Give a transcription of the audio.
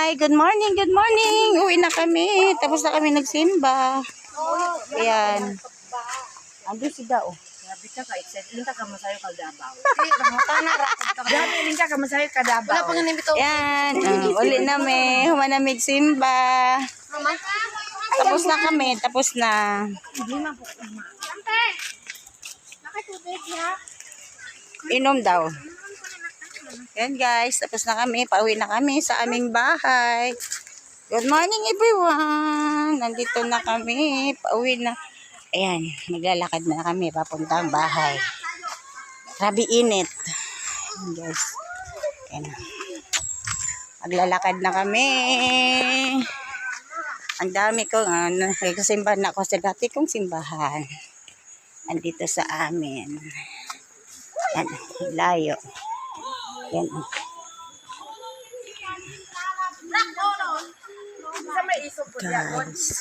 Hi, good morning, good morning. Uwi na kami. Tapos na kami nagsimba. Ayan. Andun si Dao. Grabe ka excited. Linta ka masayo ka Davao. Grabe, linta ka masayo ka Davao. Wala pang inimbito. Ayan. Uli namin. Humanamig simba. Tapos na kami. Tapos na. Inom daw. Ayan guys. Tapos na kami. Pauwi na kami sa aming bahay. Good morning everyone. Nandito na kami. Pauwi na. Ayan. Maglalakad na kami. Papuntang bahay. Grabe init. Ayan guys. Ayan. Maglalakad na kami. Ang dami ko. Nagsimbahan ako sa dati kong simbahan. Andito sa amin. Yan. Layo. Yan. Sa may iso po Guys.